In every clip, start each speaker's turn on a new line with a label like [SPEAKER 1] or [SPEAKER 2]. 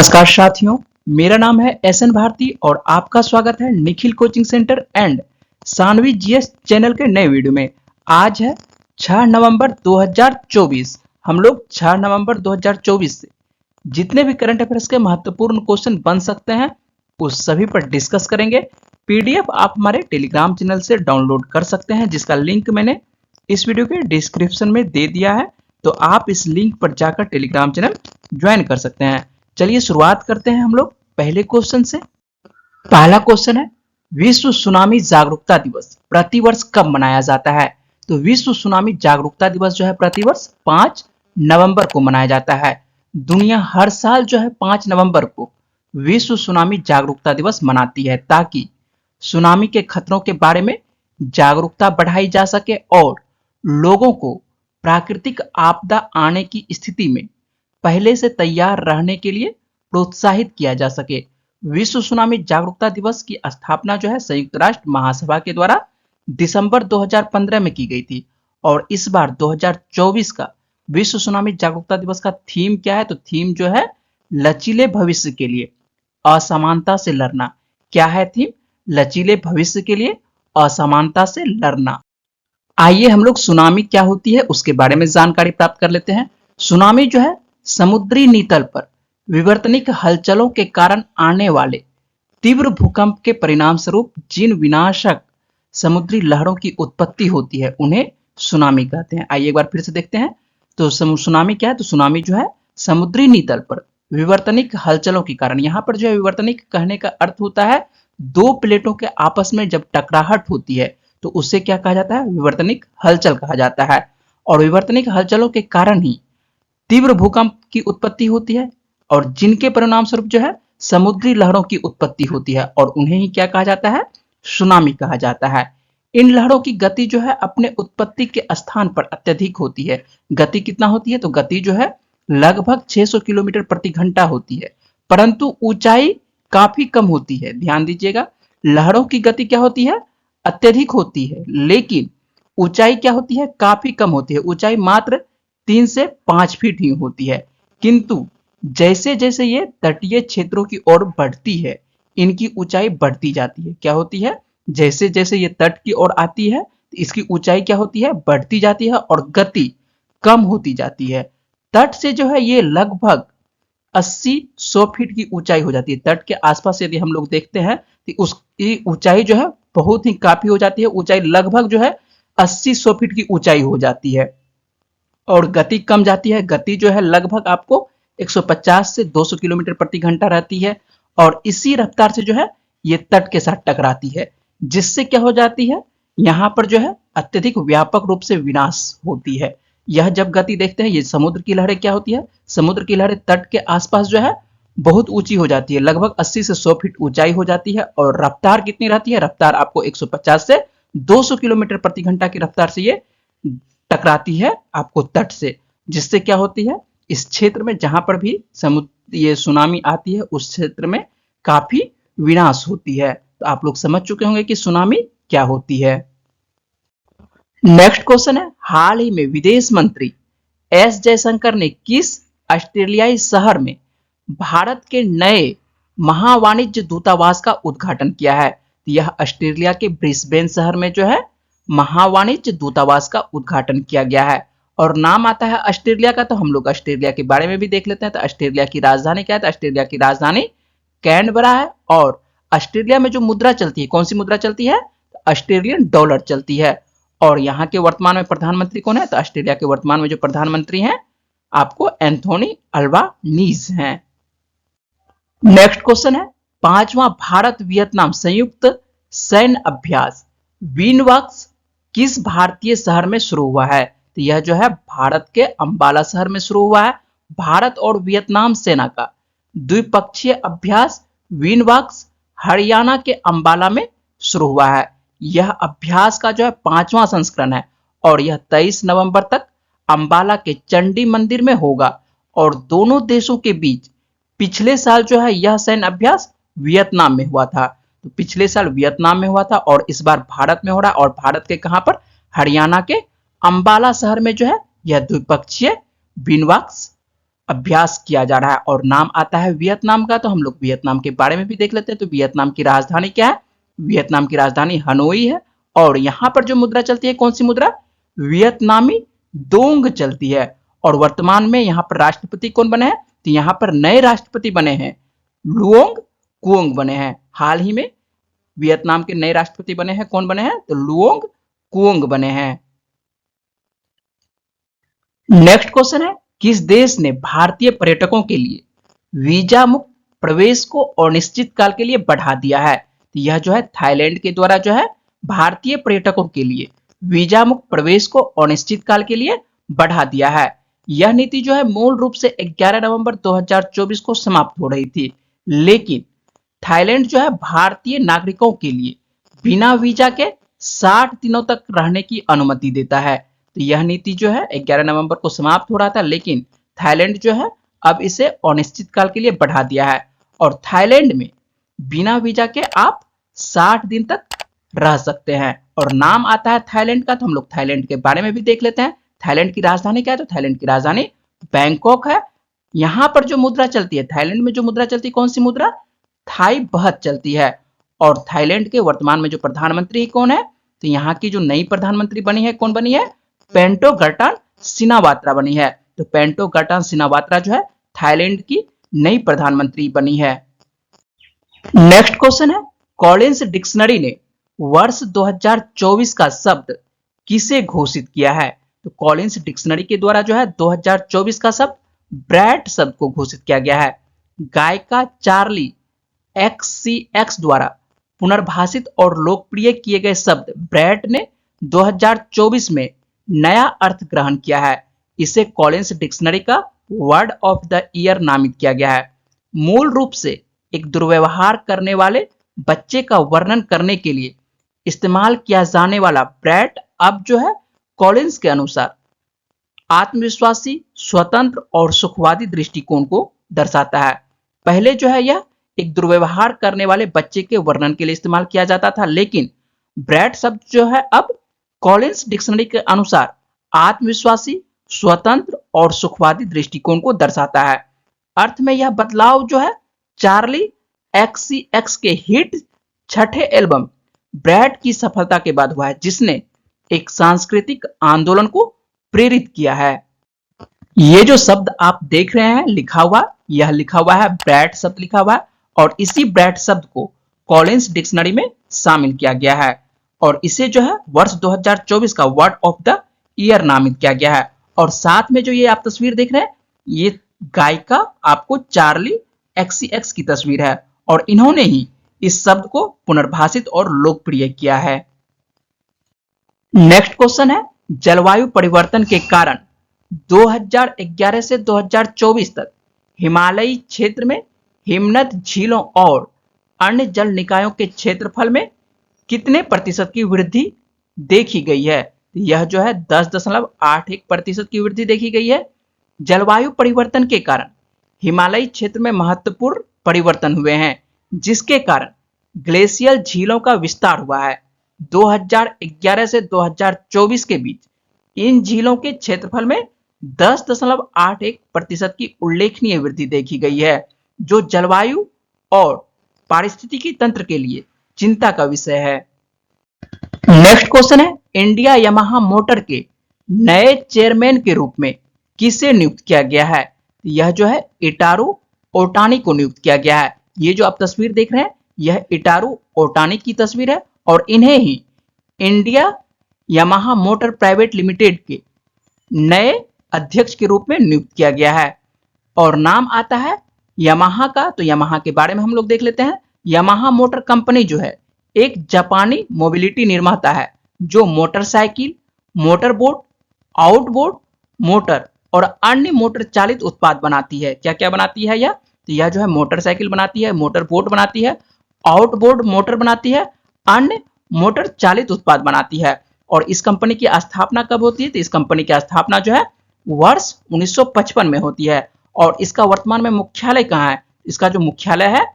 [SPEAKER 1] नमस्कार साथियों, मेरा नाम है एसएन भारती और आपका स्वागत है Nikhil coaching centre and Saanvi GS channel के नए वीडियो में। आज है 6 नवंबर 2024। हम लोग 6 नवंबर 2024 से जितने भी करंट अफेयर्स के महत्वपूर्ण क्वेश्चन बन सकते हैं उस सभी पर डिस्कस करेंगे। पीडीएफ आप हमारे टेलीग्राम चैनल से डाउनलोड कर सकते हैं, जिसका लिंक मैंने इस वीडियो के डिस्क्रिप्शन में दे दिया है, तो आप इस लिंक पर जाकर टेलीग्राम चैनल ज्वाइन कर सकते हैं। चलिए शुरुआत करते हैं हम लोग पहले क्वेश्चन से। पहला क्वेश्चन है, विश्व सुनामी जागरूकता दिवस प्रतिवर्ष कब मनाया जाता है? तो विश्व सुनामी जागरूकता दिवस जो है प्रतिवर्ष 5 नवंबर को मनाया जाता है। दुनिया हर साल जो है 5 नवंबर को विश्व सुनामी जागरूकता दिवस मनाती है, ताकि सुनामी के खतरों के बारे में जागरूकता बढ़ाई जा सके और लोगों को प्राकृतिक आपदा आने की स्थिति में पहले से तैयार रहने के लिए प्रोत्साहित किया जा सके। विश्व सुनामी जागरूकता दिवस की स्थापना जो है संयुक्त राष्ट्र महासभा के द्वारा दिसंबर 2015 में की गई थी, और इस बार 2024 का विश्व सुनामी जागरूकता दिवस का थीम क्या है? तो थीम जो है लचीले भविष्य के लिए असमानता से लड़ना। क्या है थीम? लचीले भविष्य के लिए असमानता से लड़ना। आइए हम लोग सुनामी क्या होती है उसके बारे में जानकारी प्राप्त कर लेते हैं। सुनामी जो है समुद्री नीतल पर विवर्तनिक हलचलों के कारण आने वाले तीव्र भूकंप के परिणाम स्वरूप जिन विनाशक समुद्री लहरों की उत्पत्ति होती है उन्हें सुनामी कहते हैं। आइए एक बार फिर से देखते हैं। तो सुनामी क्या है? तो सुनामी जो है समुद्री नीतल पर विवर्तनिक हलचलों के कारण, यहाँ पर जो है विवर्तनिक कहने का अर्थ होता है दो प्लेटों के आपस में जब टकराहट होती है तो उसे क्या कहा जाता है? विवर्तनिक हलचल कहा जाता है। और विवर्तनिक हलचलों के कारण ही तीव्र भूकंप की उत्पत्ति होती है और जिनके परिणाम स्वरूप जो है समुद्री लहरों की उत्पत्ति होती है, और उन्हें ही क्या कहा जाता है? सुनामी कहा जाता है। इन लहरों की गति जो है अपने उत्पत्ति के स्थान पर अत्यधिक होती है। गति कितना होती है? तो गति जो है लगभग 600 किलोमीटर प्रति घंटा होती है, परंतु ऊंचाई काफी कम होती है। ध्यान दीजिएगा, लहरों की गति क्या होती है? अत्यधिक होती है, लेकिन ऊंचाई क्या होती है? काफी कम होती है। ऊंचाई मात्र 3 से 5 फीट ही होती है। किंतु जैसे जैसे ये तटीय क्षेत्रों की ओर बढ़ती है इनकी ऊंचाई बढ़ती जाती है। क्या होती है? जैसे जैसे ये तट की ओर आती है इसकी ऊंचाई क्या होती है? बढ़ती जाती है और गति कम होती जाती है। तट से जो है ये लगभग 80-100 फीट की ऊंचाई हो जाती है। तट के आसपास यदि हम लोग देखते हैं तो उसकी ऊंचाई जो है बहुत ही काफी हो जाती है। ऊंचाई लगभग जो है 80-100 फीट की ऊंचाई हो जाती है और गति कम जाती है। गति जो है लगभग आपको 150 से 200 किलोमीटर प्रति घंटा रहती है, और इसी रफ्तार से जो है ये तट के साथ टकराती है, जिससे क्या हो जाती है? यहाँ पर जो है अत्यधिक व्यापक रूप से विनाश होती है। यह जब गति देखते हैं, ये समुद्र की लहरें क्या होती है? समुद्र की लहरें तट के आसपास जो है बहुत ऊंची हो जाती है, लगभग 80 से 100 फीट ऊंचाई हो जाती है, और रफ्तार कितनी रहती है? रफ्तार आपको 150 से 200 किलोमीटर प्रति घंटा की रफ्तार से ये टकराती है आपको तट से, जिससे क्या होती है? इस क्षेत्र में जहां पर भी समुद्र ये सुनामी आती है उस क्षेत्र में काफी विनाश होती है। तो आप लोग समझ चुके होंगे कि सुनामी क्या होती है। नेक्स्ट क्वेश्चन है, हाल ही में विदेश मंत्री एस जयशंकर ने किस ऑस्ट्रेलियाई शहर में भारत के नए महावाणिज्य दूतावास का उद्घाटन किया है? यह ऑस्ट्रेलिया के ब्रिस्बेन शहर में जो है महावाणिज्य दूतावास का उद्घाटन किया गया है। और नाम आता है ऑस्ट्रेलिया का, तो हम लोग ऑस्ट्रेलिया के बारे में भी देख लेते हैं। तो ऑस्ट्रेलिया की राजधानी क्या है? तो ऑस्ट्रेलिया की राजधानी कैनबरा है। और ऑस्ट्रेलिया में जो मुद्रा चलती है, कौन सी मुद्रा चलती है? ऑस्ट्रेलियन डॉलर चलती है। और यहाँ के वर्तमान में प्रधानमंत्री कौन है? तो ऑस्ट्रेलिया के वर्तमान में जो प्रधानमंत्री हैं आपको एंथोनी अल्बानीज हैं। नेक्स्ट क्वेश्चन है, 5वां भारत वियतनाम संयुक्त सैन्य अभ्यास विनवॉक्स किस भारतीय शहर में शुरू हुआ है? तो यह जो है भारत के अंबाला शहर में शुरू हुआ है। भारत और वियतनाम सेना का द्विपक्षीय अभ्यास विनवॉक्स हरियाणा के अंबाला में शुरू हुआ है। यह अभ्यास का जो है 5वां संस्करण है और यह 23 नवंबर तक अंबाला के चंडी मंदिर में होगा। और दोनों देशों के बीच पिछले साल जो है यह सैन्य अभ्यास वियतनाम में हुआ था। तो पिछले साल वियतनाम में हुआ था और इस बार भारत में हो रहा है, और भारत के कहां पर? हरियाणा के अंबाला शहर में जो है यह द्विपक्षीय विनवॉक्स अभ्यास किया जा रहा है। और नाम आता है वियतनाम का, तो हम लोग वियतनाम के बारे में भी देख लेते हैं। तो वियतनाम की राजधानी क्या है? वियतनाम की राजधानी हनोई है। और यहां पर जो मुद्रा चलती है, कौन सी मुद्रा? वियतनामी दोंग चलती है। और वर्तमान में यहाँ पर राष्ट्रपति कौन बने हैं? तो यहाँ पर नए राष्ट्रपति बने हैं, लुओंग कुओंग बने हैं। हाल ही में वियतनाम के नए राष्ट्रपति बने हैं, कौन बने हैं? तो लुओंग कुओंग बने हैं। नेक्स्ट क्वेश्चन है, किस देश ने भारतीय पर्यटकों के लिए वीजा मुक्त प्रवेश को अनिश्चित काल के लिए बढ़ा दिया है? तो यह जो है थाईलैंड के द्वारा जो है भारतीय पर्यटकों के लिए वीजा मुक्त प्रवेश को अनिश्चित काल के लिए बढ़ा दिया है। यह नीति जो है मूल रूप से 11 नवंबर 2024 को समाप्त हो रही थी, लेकिन थाईलैंड जो है भारतीय नागरिकों के लिए बिना वीजा के 60 दिनों तक रहने की अनुमति देता है। तो यह नीति जो है 11 नवंबर को समाप्त हो रहा था, लेकिन थाईलैंड जो है अब इसे अनिश्चित काल के लिए बढ़ा दिया है। और थाईलैंड में बिना वीजा के आप 60 दिन तक रह सकते हैं। और नाम आता है थाईलैंड का, तो हम लोग थाईलैंड के बारे में भी देख लेते हैं। थाईलैंड की राजधानी क्या है? तो थाईलैंड की राजधानी बैंकॉक है। यहां पर जो मुद्रा चलती है, थाईलैंड में जो मुद्रा चलती है, कौन सी मुद्रा? थाई बहत चलती है। और थाईलैंड के वर्तमान में जो प्रधानमंत्री कौन है? तो यहाँ की जो नई प्रधानमंत्री बनी है, कौन बनी है? पेंटोगर्टान सिनावात्रा बनी है। तो पेंटोगर्टान सिनावात्रा जो है थाईलैंड की नई प्रधानमंत्री बनी है। नेक्स्ट क्वेश्चन है, कॉलिंस डिक्शनरी ने वर्ष 2024 का शब्द किसे घोषित किया है? तो कॉलिंस डिक्शनरी के द्वारा जो है 2024 का शब्द ब्रैट शब्द को घोषित किया गया है। गायिका चार्ली XCX द्वारा पुनर्भाषित और लोकप्रिय किए गए शब्द ब्रैट ने 2024 में नया अर्थ ग्रहण किया है। इसे कॉलिंस डिक्शनरी का वर्ड ऑफ द ईयर नामित किया गया है। मूल रूप से एक दुर्व्यवहार करने वाले बच्चे का वर्णन करने के लिए इस्तेमाल किया जाने वाला ब्रैट अब जो है कॉलिंस के अनुसार आत्मविश्वासी, स्वतंत्र और सुखवादी दृष्टिकोण को दर्शाता है। पहले जो है यह एक दुर्व्यवहार करने वाले बच्चे के वर्णन के लिए इस्तेमाल किया जाता था, लेकिन ब्रैट शब्द जो है अब कॉलिंस डिक्शनरी के अनुसार आत्मविश्वासी, स्वतंत्र और सुखवादी दृष्टिकोण को दर्शाता है। अर्थ में यह बदलाव जो है चार्ली XCX के हिट छठे एल्बम ब्रैट की सफलता के बाद हुआ है, जिसने एक सांस्कृतिक आंदोलन को प्रेरित किया है। ये जो शब्द आप देख रहे हैं लिखा हुआ, यह लिखा हुआ है ब्रैट शब्द लिखा हुआ है। और इसी ब्रैट शब्द को कॉलिंस डिक्शनरी में शामिल किया गया है। और इसे जो है वर्ष 2024 का वर्ड ऑफ द ईयर नामित किया गया है। और साथ में जो ये आप तस्वीर देख रहे हैं, ये गायिका आपको चार्ली XCX की तस्वीर है। और इन्होंने ही इस शब्द को पुनर्भाषित और लोकप्रिय किया है। नेक्स्ट क्वेश्चन है, जलवायु परिवर्तन के कारण 2011 से 2024 तक हिमालयी क्षेत्र में हिमनद झीलों और अन्य जल निकायों के क्षेत्रफल में कितने प्रतिशत की वृद्धि देखी गई है? यह जो है 10.81% की वृद्धि देखी गई है। जलवायु परिवर्तन के कारण हिमालयी क्षेत्र में महत्वपूर्ण परिवर्तन हुए हैं, जिसके कारण ग्लेशियल झीलों का विस्तार हुआ है। 2011 से 2024 के बीच इन झीलों के क्षेत्रफल में 10.81% की उल्लेखनीय वृद्धि देखी गई है, जो जलवायु और पारिस्थितिकी तंत्र के लिए चिंता का विषय है। नेक्स्ट क्वेश्चन है, इंडिया यामाहा मोटर के नए चेयरमैन के रूप में किसे नियुक्त किया गया है? यह जो है इटारू ओटानी को नियुक्त किया गया है। ये जो आप तस्वीर देख रहे हैं, यह इटारू ओटानी की तस्वीर है। और इन्हें ही India Yamaha motor private limited के नए अध्यक्ष के रूप में नियुक्त किया गया है। और नाम आता है यामाहा का, तो यामाहा के बारे में हम लोग देख लेते हैं। यामाहा मोटर कंपनी जो है एक जापानी मोबिलिटी निर्माता है, जो मोटरसाइकिल, मोटरबोट, आउटबोर्ड मोटर और अन्य मोटर चालित उत्पाद बनाती है। क्या क्या बनाती है यह? तो यह जो है मोटरसाइकिल बनाती है, मोटरबोट बनाती है, आउटबोर्ड मोटर बनाती है, अन्य मोटर चालित उत्पाद बनाती है। और इस कंपनी की स्थापना कब होती है? तो इस कंपनी की स्थापना जो है वर्ष 1955 में होती है। और इसका वर्तमान में मुख्यालय कहाँ है? इसका जो मुख्यालय है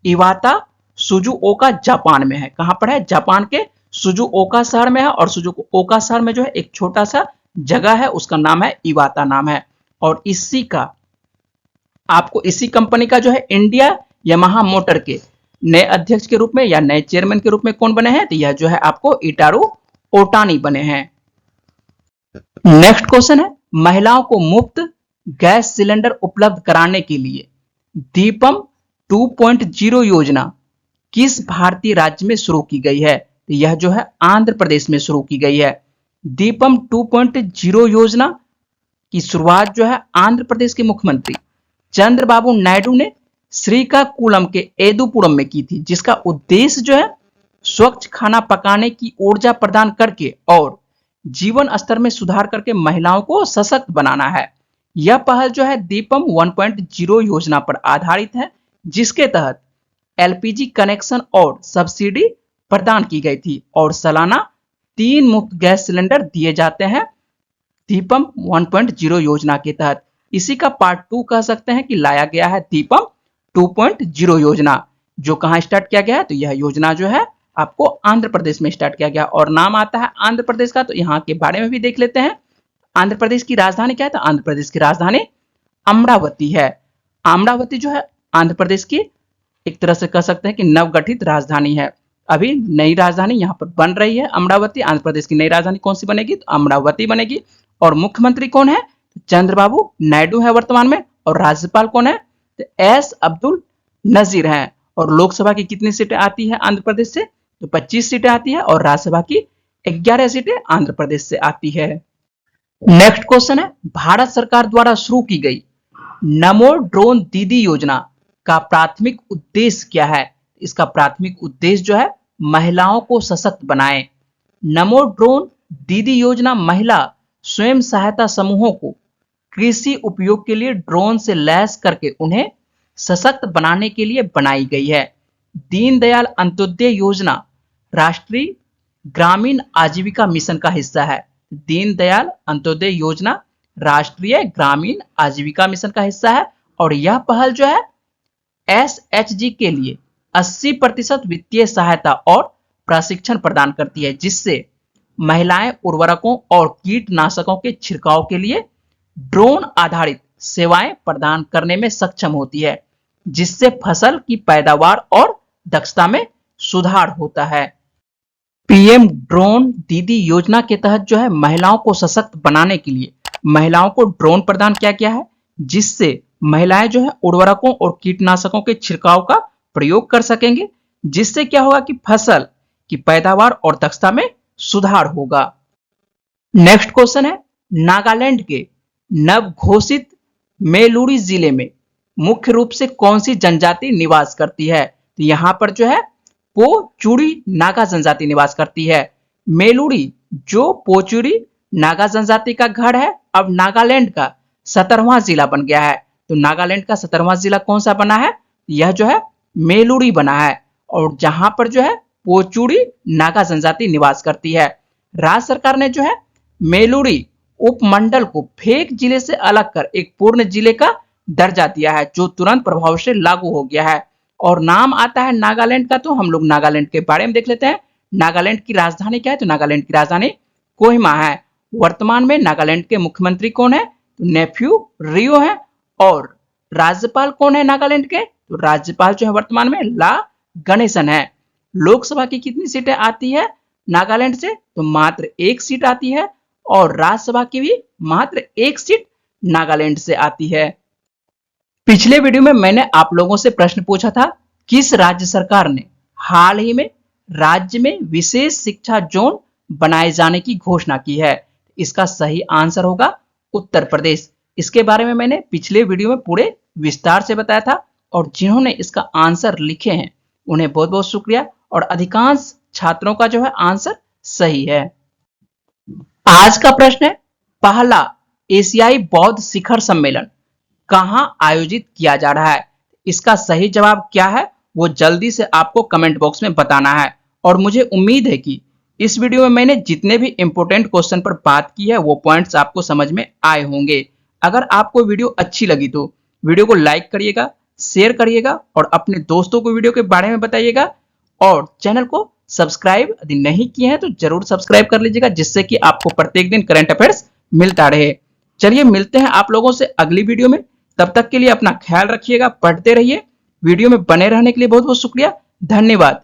[SPEAKER 1] इवाता सुजुओका जापान में है। कहां पर है? जापान के सुजुओका शहर में है। और सुजुओका शहर में जो है एक छोटा सा जगह है, उसका नाम है इवाता नाम है। और इसी का आपको इसी कंपनी का जो है इंडिया यामाहा मोटर के नए अध्यक्ष के रूप में या नए चेयरमैन के रूप में कौन बने हैं? तो यह जो है आपको इटारो ओटानी बने हैं। नेक्स्ट क्वेश्चन है, महिलाओं को मुफ्त गैस सिलेंडर उपलब्ध कराने के लिए दीपम 2.0 योजना किस भारतीय राज्य में शुरू की गई है? तो यह जो है आंध्र प्रदेश में शुरू की गई है। दीपम 2.0 योजना की शुरुआत जो है आंध्र प्रदेश के मुख्यमंत्री चंद्रबाबू नायडू ने श्रीकाकुलम के एदुपुरम में की थी, जिसका उद्देश्य जो है स्वच्छ खाना पकाने की ऊर्जा प्रदान करके और जीवन स्तर में सुधार करके महिलाओं को सशक्त बनाना है। यह पहल जो है दीपम 1.0 योजना पर आधारित है, जिसके तहत एलपीजी कनेक्शन और सब्सिडी प्रदान की गई थी और सालाना 3 मुफ्त गैस सिलेंडर दिए जाते हैं दीपम 1.0 योजना के तहत। इसी का पार्ट 2 कह सकते हैं कि लाया गया है दीपम 2.0 योजना, जो कहां स्टार्ट किया गया है? तो यह योजना जो है आपको आंध्र प्रदेश में स्टार्ट किया गया और नाम आता है आंध्र प्रदेश का, तो यहाँ के बारे में भी देख लेते हैं। आंध्र प्रदेश की राजधानी क्या है? तो आंध्र प्रदेश की राजधानी अमरावती है। अमरावती जो है आंध्र प्रदेश की एक तरह से कह सकते हैं कि नवगठित राजधानी है। अभी नई राजधानी यहाँ पर बन रही है अमरावती। आंध्र प्रदेश की नई राजधानी कौन सी बनेगी? तो अमरावती बनेगी। और मुख्यमंत्री कौन है? चंद्रबाबू नायडू है वर्तमान में। और राज्यपाल कौन है? तो एस अब्दुल नजीर हैं। और लोकसभा की कितनी सीटें आती है आंध्र प्रदेश से? तो 25 सीटें आती है और राज्यसभा की 11 सीटें आंध्र प्रदेश से आती है। नेक्स्ट क्वेश्चन है, भारत सरकार द्वारा शुरू की गई नमो ड्रोन दीदी योजना का प्राथमिक उद्देश्य क्या है? इसका प्राथमिक उद्देश्य जो है महिलाओं को सशक्त बनाए। नमो ड्रोन दीदी योजना महिला स्वयं सहायता समूहों को कृषि उपयोग के लिए ड्रोन से लैस करके उन्हें सशक्त बनाने के लिए बनाई गई है। दीनदयाल अंत्योदय योजना राष्ट्रीय ग्रामीण आजीविका मिशन का हिस्सा है। दीनदयाल अंत्योदय योजना राष्ट्रीय ग्रामीण आजीविका मिशन का हिस्सा है और यह पहल जो है एसएचजी के लिए 80% वित्तीय सहायता और प्रशिक्षण प्रदान करती है, जिससे महिलाएं उर्वरकों और कीटनाशकों के छिड़काव के लिए ड्रोन आधारित सेवाएं प्रदान करने में सक्षम होती है, जिससे फसल की पैदावार और दक्षता में सुधार होता है। पीएम ड्रोन दीदी योजना के तहत जो है महिलाओं को सशक्त बनाने के लिए महिलाओं को ड्रोन प्रदान किया गया है, जिससे महिलाएं जो है उर्वरकों और कीटनाशकों के छिड़काव का प्रयोग कर सकेंगे, जिससे क्या होगा कि फसल की पैदावार और दक्षता में सुधार होगा। नेक्स्ट क्वेश्चन है, नागालैंड के नव घोषित मेलुरी जिले में मुख्य रूप से कौन सी जनजाति निवास करती है? तो यहां पर जो है पोचुरी नागा जनजाति निवास करती है। मेलुरी जो पोचुरी नागा जनजाति का गढ़ है, अब नागालैंड का 17वां जिला बन गया है। तो नागालैंड का 17वां जिला कौन सा बना है? यह जो है मेलुरी बना है और जहां पर जो है पोचुरी नागा जनजाति निवास करती है। राज्य सरकार ने जो है मेलुरी उपमंडल को फेक जिले से अलग कर एक पूर्ण जिले का दर्जा दिया है, जो तुरंत प्रभाव से लागू हो गया है और नाम आता है नागालैंड का। तो हम लोग नागालैंड के बारे में देख लेते हैं। नागालैंड की राजधानी क्या है? तो नागालैंड की राजधानी कोहिमा है। वर्तमान में नागालैंड के मुख्यमंत्री कौन है? तो नेफ्यू रियो है। और राज्यपाल कौन है नागालैंड के? तो राज्यपाल जो है वर्तमान में ला गणेशन है। लोकसभा की कितनी सीटें आती है नागालैंड से? तो मात्र 1 सीट आती है और राज्यसभा की भी मात्र 1 सीट नागालैंड से आती है। पिछले वीडियो में मैंने आप लोगों से प्रश्न पूछा था, किस राज्य सरकार ने हाल ही में राज्य में विशेष शिक्षा जोन बनाए जाने की घोषणा की है? इसका सही आंसर होगा उत्तर प्रदेश। इसके बारे में मैंने पिछले वीडियो में पूरे विस्तार से बताया था और जिन्होंने इसका आंसर लिखे हैं उन्हें बहुत बहुत शुक्रिया और अधिकांश छात्रों का जो है आंसर सही है। आज का प्रश्न है, पहला एशियाई बौद्ध शिखर सम्मेलन कहां आयोजित किया जा रहा है? इसका सही जवाब क्या है वो जल्दी से आपको कमेंट बॉक्स में बताना है। और मुझे उम्मीद है कि इस वीडियो में मैंने जितने भी इंपॉर्टेंट क्वेश्चन पर बात की है वो पॉइंट्स आपको समझ में आए होंगे। अगर आपको वीडियो अच्छी लगी तो वीडियो को लाइक करिएगा, शेयर करिएगा और अपने दोस्तों को वीडियो के बारे में बताइएगा और चैनल को सब्सक्राइब यदि नहीं किए हैं तो जरूर सब्सक्राइब कर लीजिएगा, जिससे कि आपको प्रत्येक दिन करंट अफेयर्स मिलता रहे। चलिए मिलते हैं आप लोगों से अगली वीडियो में। तब तक के लिए अपना ख्याल रखिएगा, पढ़ते रहिए। वीडियो में बने रहने के लिए बहुत बहुत शुक्रिया, धन्यवाद।